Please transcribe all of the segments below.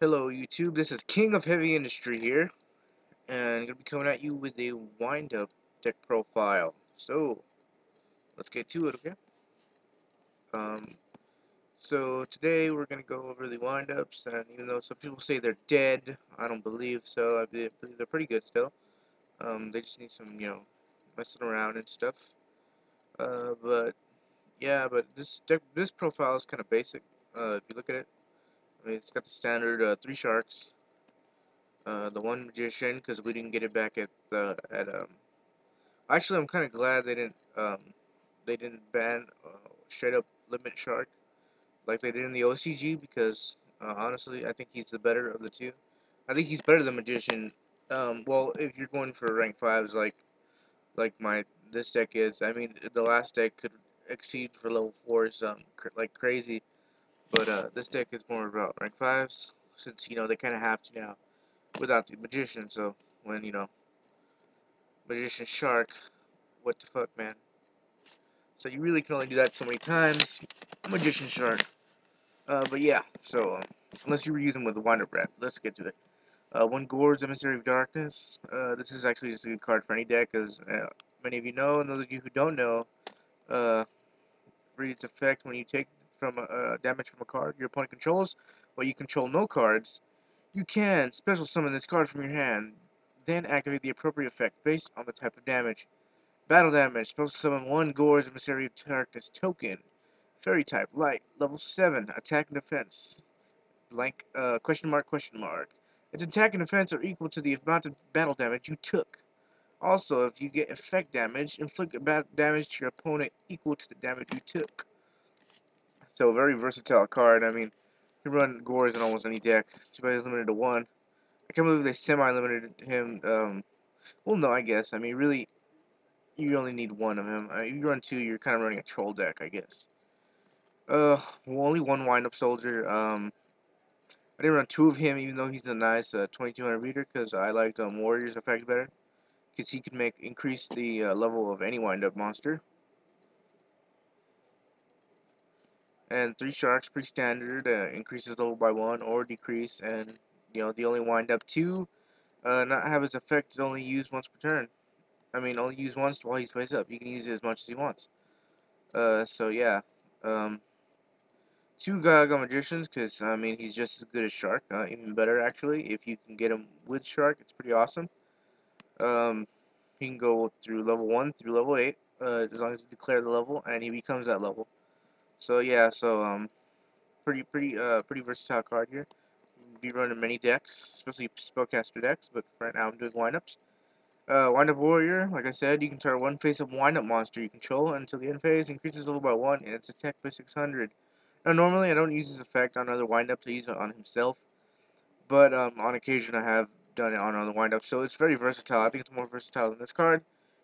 Hello YouTube, this is King of Heavy Industry here, and I'm going to be coming at you with a wind-up deck profile. So, let's get to it, okay? Um, so today we're going to go over the wind-ups, and even though some people say they're dead, I don't believe so. I believe they're pretty good still. They just need some, messing around and stuff. But, yeah, but this profile is kind of basic. If you look at it, I mean, it's got the standard 3 sharks, the 1 magician, because we didn't get it back at. Actually, I'm kind of glad they didn't ban straight up limit shark like they did in the OCG because honestly, I think he's the better of the two. I think he's better than magician. Well, if you're going for rank fives like my this deck is, I mean the last deck could exceed for level fours like crazy, but this deck is more about rank fives since they kind of have to now without the magician. So when magician shark, what the fuck, man? So you really can only do that so many times. Magician Shark. But yeah, so unless you were using with the Wind Up Rat, let's get to it. One Gore's Emissary of Darkness. This is actually just a good card for any deck, as many of you know, and those of you who don't know, uh, read its effect when you take from damage from a card your opponent controls, but you control no cards. You can special summon this card from your hand, then activate the appropriate effect based on the type of damage. Battle damage. Supposed to summon one Gore's Emissary of Darkness token. Fairy type, light, level 7, attack and defense. Blank, question mark, question mark. Its attack and defense are equal to the amount of battle damage you took. Also, if you get effect damage, inflict damage to your opponent equal to the damage you took. So, very versatile card. I mean, you can run Gores in almost any deck. Too bad he's limited to one. I can't believe they semi-limited him. Well, no, I guess. I mean, really, you only need one of him. If you run two, you're kind of running a troll deck, I guess. Only one wind-up soldier. I didn't run two of him, even though he's a nice 2200 reader, because I liked Warrior's effect better, because he can increase the level of any wind-up monster. And three sharks, pretty standard, increases level by one or decrease, and the only wind-up two not have his effect is only used once per turn. I mean, only used once while he's face up. You can use it as much as he wants. So yeah. Um, Two Gaga Magicians, because, I mean, he's just as good as Shark. Even better, actually. If you can get him with Shark, it's pretty awesome. Um, he can go through level 1 through level 8, as long as you declare the level, and he becomes that level. So, yeah, pretty versatile card here. Be running many decks, especially spellcaster decks, but right now I'm doing windups. Windup Warrior, like I said, you can target one face-up windup monster you control until the end phase, increases level by 1, and its attack by 600. Now, normally I don't use this effect on other windups, I use it on himself, but on occasion I have done it on other windups, so it's very versatile. I think it's more versatile than this card,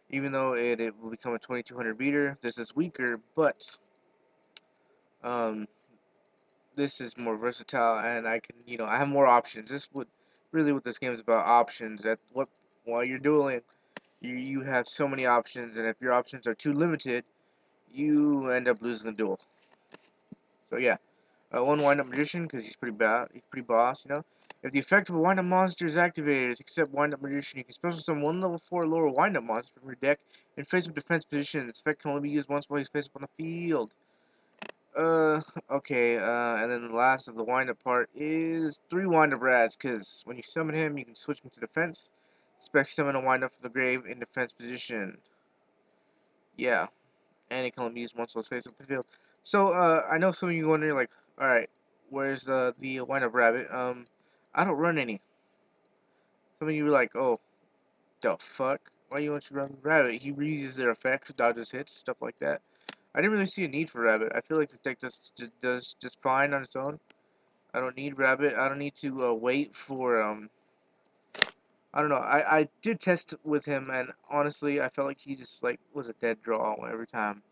even though it will become a 2200 beater. This is weaker, but um, this is more versatile, and I can, I have more options. This would really what this game is about, options. While you're dueling, you have so many options, and if your options are too limited, you end up losing the duel. So yeah. One wind-up magician, because he's pretty bad. He's pretty boss. If the effect of a wind-up monster is activated, except wind-up magician, you can special summon one level 4 lower wind-up monster from your deck in face-up defense position. Its effect can only be used once while he's face-up on the field. Uh, okay, and then the last of the wind-up part is 3 wind-up rats, because when you summon him, you can switch him to defense. Spec summon a wind-up from the grave in defense position. Yeah, and it can only be used once while he's face-up the field. So, I know some of you wondering, like, alright, where's the wind-up rabbit? I don't run any. Some of you were like, oh, the fuck? Why you want to run rabbit? He reuses their effects, dodges hits, stuff like that. I didn't really see a need for rabbit. I feel like this deck does just fine on its own. I don't need rabbit. I don't need to wait for I don't know. I did test with him, and honestly, I felt like he just like was a dead draw every time.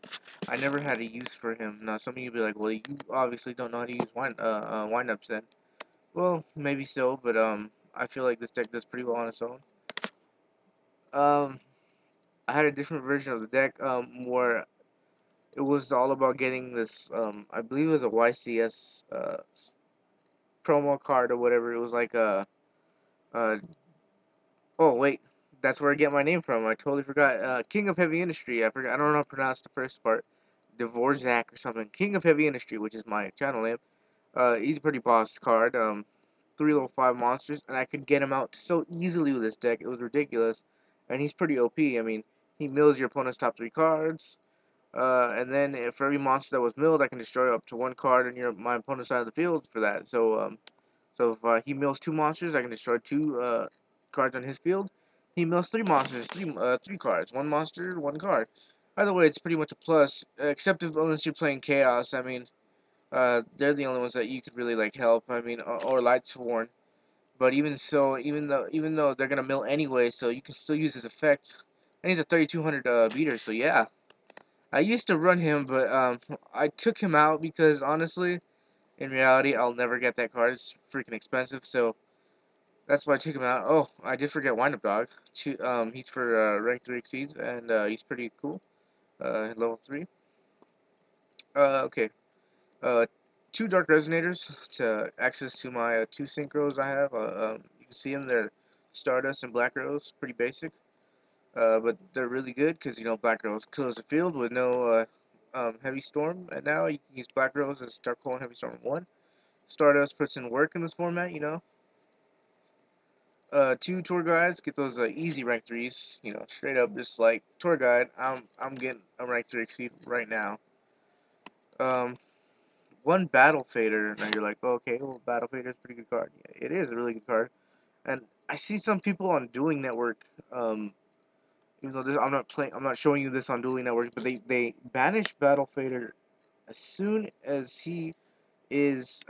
I never had a use for him. Now, some of you be like, well, you obviously don't know how to use windups then. Well, maybe so, but I feel like this deck does pretty well on its own. Um, I had a different version of the deck, where it was all about getting this, I believe it was a YCS, promo card or whatever. It was like uh oh wait, that's where I get my name from. I totally forgot. King of Heavy Industry. I forgot. I don't know how to pronounce the first part. Dvorak or something. King of Heavy Industry, which is my channel name. He's a pretty boss card. 3 level 5 monsters, and I could get him out so easily with this deck. It was ridiculous, and he's pretty OP. I mean, he mills your opponent's top 3 cards. And then for every monster that was milled, I can destroy up to 1 card on my opponent's side of the field for that. So if he mills 2 monsters, I can destroy 2 cards on his field. He mills 3 monsters, 3 cards, 1 monster, 1 card. Either way, it's pretty much a plus, except unless you're playing Chaos. I mean, they're the only ones that you could really like help. I mean, or Lightsworn. But even so, even though they're gonna mill anyway, so you can still use his effect. And he's a 3200 beater, so yeah. I used to run him, but I took him out because honestly, in reality, I'll never get that card. It's freaking expensive, so that's why I took him out. Oh, I did forget Windup Dog. He's for rank 3 exceeds, and he's pretty cool. Level 3. Okay. Uh, 2 Dark Resonators to access to my 2 synchros I have. You can see them. They're Stardust and Black Rose. Pretty basic. But they're really good because, Black Rose kills the field with no Heavy Storm. And now you can use Black Rose as Dark Hole and Heavy Storm in 1. Stardust puts in work in this format. 2 Tour Guides, get those easy rank 3s. Straight up, just like Tour Guide, I'm getting a rank 3 exceed right now. Um, 1 Battle Fader. Now you're like, oh, okay, well, Battle Fader is a pretty good card. Yeah, it is a really good card. And I see some people on Dueling Network, even though I'm not showing you this on Dueling Network, but they banish Battle Fader as soon as he is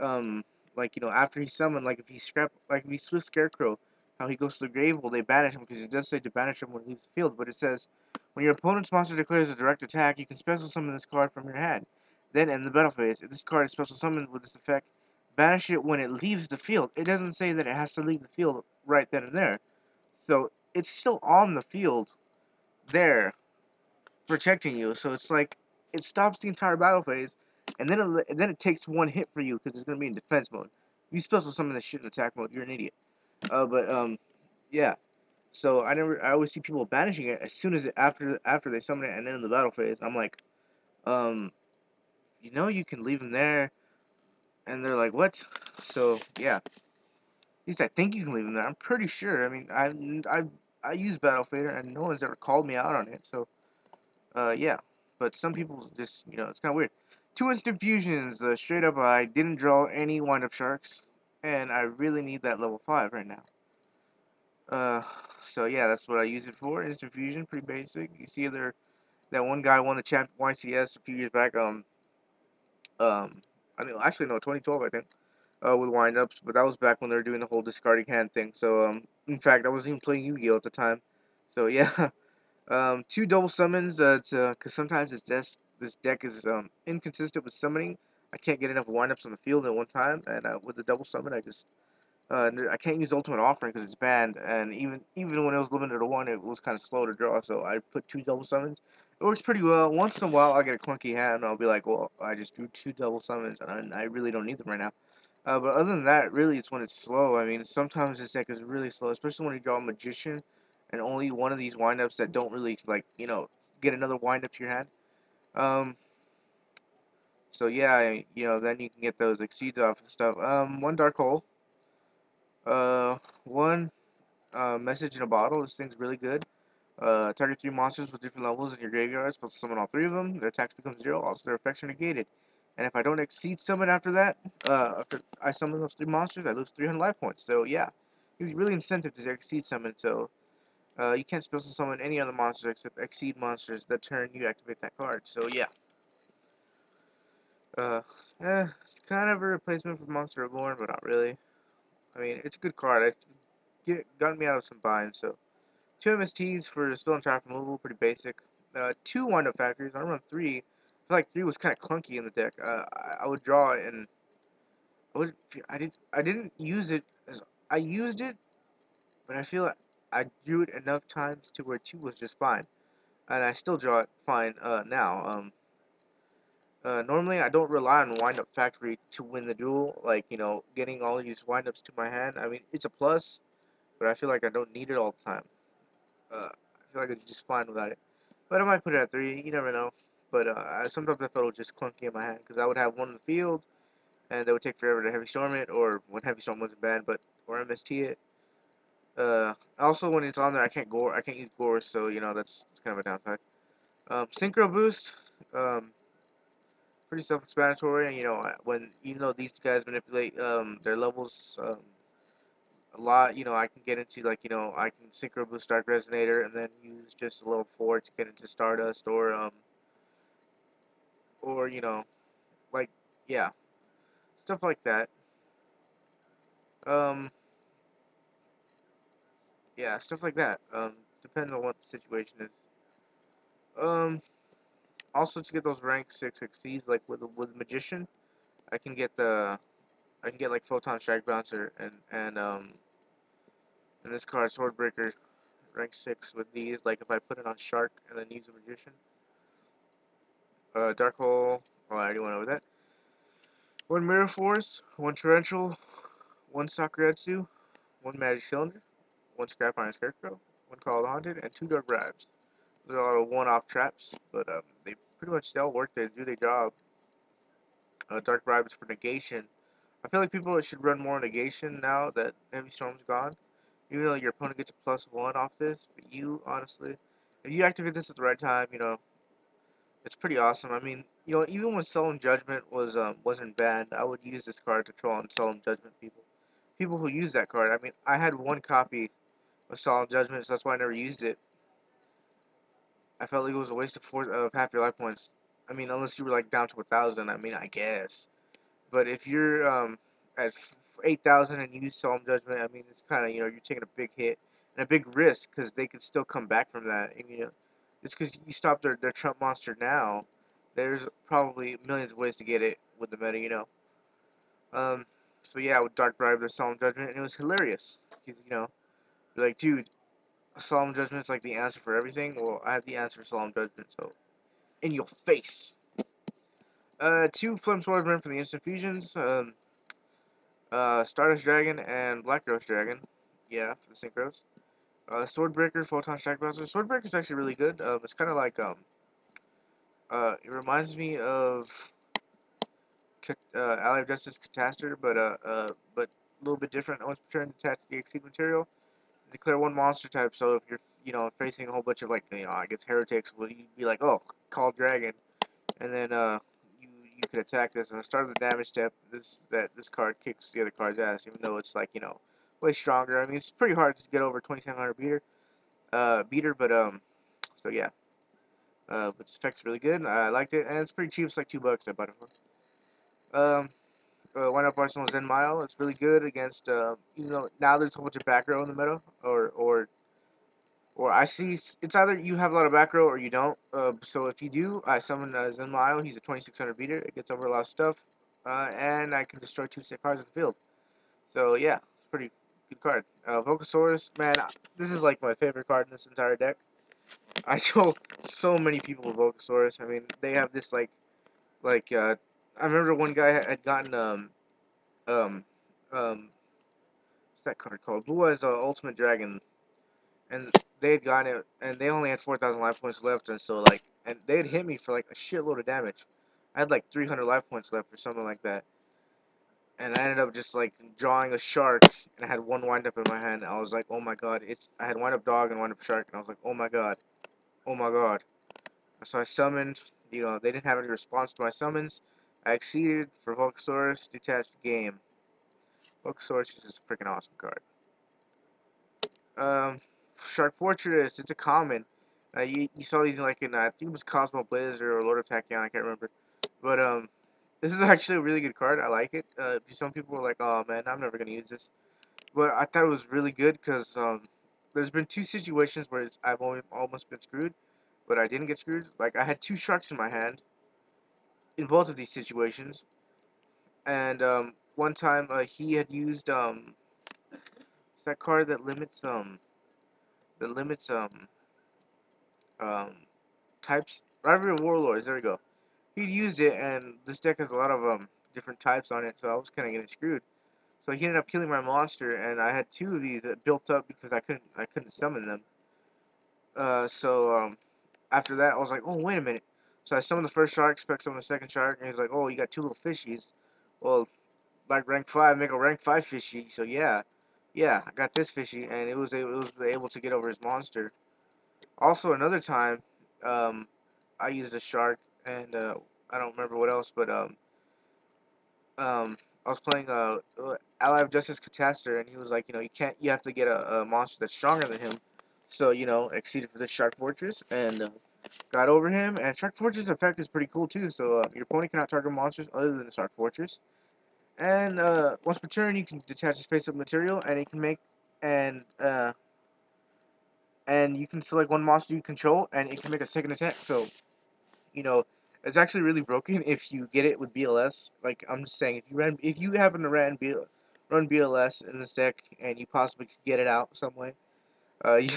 like after he's summoned, like if he's Swift Scarecrow, how he goes to the grave. Well, they banish him because it does say to banish him when he's field, but it says when your opponent's monster declares a direct attack, you can special summon this card from your hand. Then in the battle phase, if this card is special summoned with this effect, banish it when it leaves the field. It doesn't say that it has to leave the field right then and there, so it's still on the field there protecting you. So it's like it stops the entire battle phase, and then it takes 1 hit for you because it's gonna be in defense mode. You special summon this shit in attack mode, you're an idiot. But yeah. So I always see people banishing it as soon as after they summon it and then in the battle phase. I'm like, um, you can leave them there, and they're like, what? So yeah, at least I think you can leave them there. I'm pretty sure. I mean, I use Battle Fader and no one's ever called me out on it. So yeah, but some people just, it's kind of weird. 2 instant fusions, straight up, I didn't draw any wind-up sharks, and I really need that level 5 right now. Uh, so yeah, that's what I use it for, instant fusion, pretty basic. You see that one guy won the champ YCS a few years back, um, I mean, actually, no, 2012, I think, with wind-ups, but that was back when they were doing the whole discarding hand thing, so, in fact, I wasn't even playing Yu-Gi-Oh! At the time, so yeah. 2 double summons, cause sometimes this deck is inconsistent with summoning. I can't get enough windups on the field at one time, and with the double summon, I can't use Ultimate Offering because it's banned. And even when it was limited to 1, it was kind of slow to draw. So I put 2 double summons. It works pretty well. Once in a while, I get a clunky hand, and I'll be like, well, I just drew 2 double summons, and I really don't need them right now. But other than that, really, it's when it's slow. I mean, sometimes this deck is really slow, especially when you draw a Magician and only one of these windups that don't really, like, get another windup to your hand. So yeah, then you can get those exceeds off and stuff. 1 Dark Hole. 1 Message in a Bottle. This thing's really good. Target 3 monsters with different levels in your graveyard. Supposed to summon all 3 of them. Their attacks become 0. Also, their effects are negated. And if I don't exceed summon after that, after I summon those 3 monsters, I lose 300 life points. So yeah, it's really incentive to exceed summon. So you can't special summon any other monsters except exceed monsters that turn you activate that card. So yeah, uh, it's kind of a replacement for Monster Reborn, but not really. I mean, it's a good card. Got me out of some binds. So 2 MSTs for spell and trap removal, pretty basic. 2 wind-up factories. I run 3. I feel like 3 was kind of clunky in the deck. I would draw it and I didn't use it as I used it, but I feel like I drew it enough times to where 2 was just fine, and I still draw it fine now. Normally, I don't rely on Wind Up Factory to win the duel. Like, getting all these windups to my hand. I mean, it's a plus, but I feel like I don't need it all the time. I feel like it's just fine without it. But I might put it at 3. You never know. But sometimes I felt it was just clunky in my hand because I would have one in the field, and they would take forever to heavy storm it, or when heavy storm wasn't banned, but or MST it. Also when it's on there, I can't use gore, so that's kind of a downside. Synchro boost, um, pretty self-explanatory. And when even though these guys manipulate their levels a lot, I can get into like I can synchro boost Dark Resonator and then use just a level 4 to get into Stardust or like yeah, stuff like that. Um, yeah, stuff like that. Depending on what the situation is. Um, Also to get those rank 6 XCs like with Magician, I can get like Photon Strike Bouncer and this card Swordbreaker rank 6 with these. Like if I put it on Shark and then use a Magician, Dark Hole. Oh, I already went over that. One Mirror Force, one Torrential, one Sakuretsu, one Magic Cylinder, one Scrap Iron Scarecrow, one Call of the Haunted, and two Dark Bribes. Those are a lot of one-off traps, but they pretty much still work. They do their job. Dark Bribes for negation. I feel like people should run more negation now that Heavy Storm's gone. Even though your opponent gets a +1 off this, but you honestly, if you activate this at the right time, it's pretty awesome. I mean, even when Solemn Judgment wasn't banned, I would use this card to troll on Solemn Judgment people. People who use that card. I mean, I had one copy of Solemn Judgment, so that's why I never used it. I felt like it was a waste of half your life points. I mean, unless you were like down to 1,000. I mean, I guess. But if you're at 8,000 and you use Solemn Judgment, I mean, it's kind of you're taking a big hit and a big risk because they could still come back from that. And just because you stop their Trump monster now, there's probably millions of ways to get it with the meta. Um, so yeah, with Dark Bribe, there's Solemn Judgment, and it was hilarious because you're like, dude, Solemn Judgment's like the answer for everything. Well, I have the answer for Solemn Judgment, so in your face. Two Flame Swordsmen for the instant fusions. Stardust Dragon and Black Ghost Dragon. Yeah, for the synchros. Swordbreaker, Photon Strike Blaster. Swordbreaker's actually really good. It's kind of like it reminds me of Ally of Justice Catastor, but a little bit different. Once per turn, attach the XC material. Declare one monster type. So if you're facing a whole bunch of like I guess heretics, well you'd be like, oh, call dragon, and then you could attack this. And the start of the damage step, this card kicks the other card's ass, even though it's like way stronger. I mean, it's pretty hard to get over 2700 beater, but so yeah. But this effect's really good. I liked it, and it's pretty cheap. It's like $2 at Butterfly. Um, Wind Up Arsenal Zen Mile. It's really good against even though now there's a whole bunch of back row in the meta, or I see it's either you have a lot of back row or you don't. So if you do, I summon Zen Mile. He's a 2600 beater. It gets over a lot of stuff, and I can destroy 2 cards in the field. So yeah, it's a pretty good card. Vocasaurus, man, this is like my favorite card in this entire deck. I know so many people with Vocasaurus. I mean, they have this like I remember one guy had gotten um what's that card called? Blue Eyes Ultimate Dragon, and they had gotten it, and they only had 4,000 life points left, and so like, and they had hit me for like a shitload of damage. I had like 300 life points left or something like that, and I ended up just like drawing a shark, and I had one wind up in my hand. I was like, oh my god, I had wind up dog and wind up shark, and I was like, oh my god, oh my god. So I summoned, they didn't have any response to my summons. I exceeded for Volcasaurus, detached game. Volcasaurus is just a freaking awesome card. Um, Shark Fortress, it's a common. You saw these in like in I think it was Cosmo Blazer or Lord of Tachyon, I can't remember. But this is actually a really good card. I like it. Some people were like, "Oh man, I'm never gonna use this," but I thought it was really good because there's been two situations where I've only almost been screwed, but I didn't get screwed. Like I had two sharks in my hand in both of these situations, and one time he had used that card that limits um types Rivalry of Warlords. There we go. he'd used it, and this deck has a lot of different types on it, so I was kind of getting screwed. So he ended up killing my monster, and I had two of these that built up because I couldn't summon them. So after that, I was like, oh wait a minute. So I summoned the first shark, spec summoned the second shark, and he's like, oh, you got two little fishies. Well, like rank 5, make a rank 5 fishy. So yeah, I got this fishy, and it was able to get over his monster. Also, another time, um, I used a shark, and I don't remember what else, but I was playing Ally of Justice Catastor, and he was like, you have to get a monster that's stronger than him. So exceeded for this Shark Fortress, and got over him. And Shark Fortress effect is pretty cool too. So your opponent cannot target monsters other than the Shark Fortress. And once per turn, you can detach a face-up material, and it can make and uh, and you can select one monster you control, and it can make a second attack. So you know, it's actually really broken if you get it with BLS. Like I'm just saying, if you happen to run BLS in this deck, and you possibly could get it out some way, you,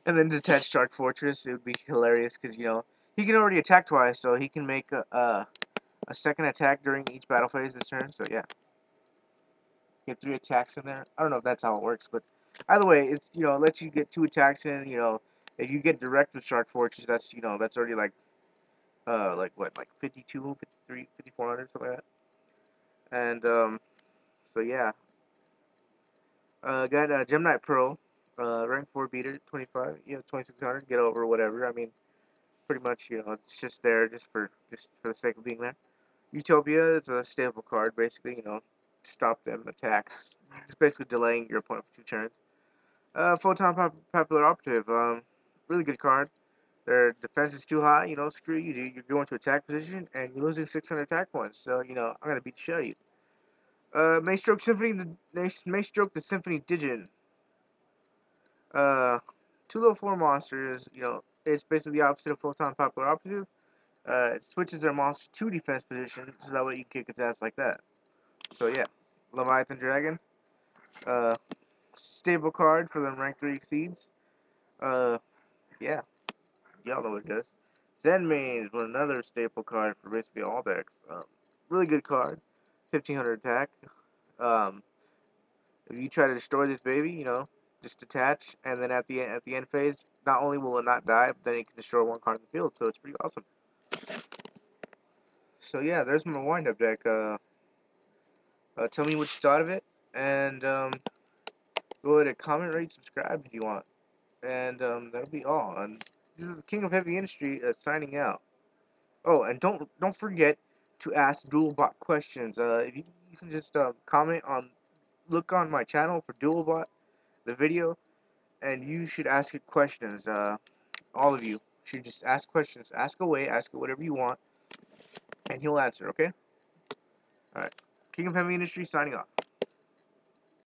and then detach Shark Fortress, it would be hilarious because he can already attack twice, so he can make a second attack during each battle phase this turn. So yeah, get 3 attacks in there. I don't know if that's how it works, but either way, it's it lets you get 2 attacks in. If you get direct with Shark Fortress, that's already like what, like 52, 53, 5400, something like that. And so yeah, got Gemini Pro, rank 4 beater, 25, 2600, get over whatever. I mean, pretty much, it's just there just for the sake of being there. Utopia is a stable card, basically, stop them attacks. It's basically delaying your opponent for 2 turns. Photon Popular Operative, really good card. Their defense is too high, screw you, dude. You're going to attack position, and you're losing 600 attack points. So, I'm gonna beat the shit out of you. Maestroke the Symphony Digit. Uh, 2 level 4 monsters, it's basically the opposite of Photon Popular Operative. It switches their monster to defense position, so that way you can kick its ass like that. So yeah, Leviathan Dragon. Uh, Stable card for the rank 3 exceeds. Uh, yeah, y'all know what it does. Zen Maze with another staple card for basically all decks. Really good card. 1500 attack. Um, if you try to destroy this baby, just detach, and then at the end phase, not only will it not die, but then it can destroy 1 card in the field. So it's pretty awesome. So yeah, there's my wind-up deck. Tell me what you thought of it, and go ahead and comment, rate, subscribe if you want, and that'll be all. And this is the King of Heavy Industry signing out. Oh, and don't forget to ask Duelbot questions. If you can just comment on, look on my channel for Duelbot, the video, and you should ask it questions. All of you should just ask questions. Ask away. Ask it whatever you want, and he'll answer. Okay. All right. King of Heavy Industry signing off.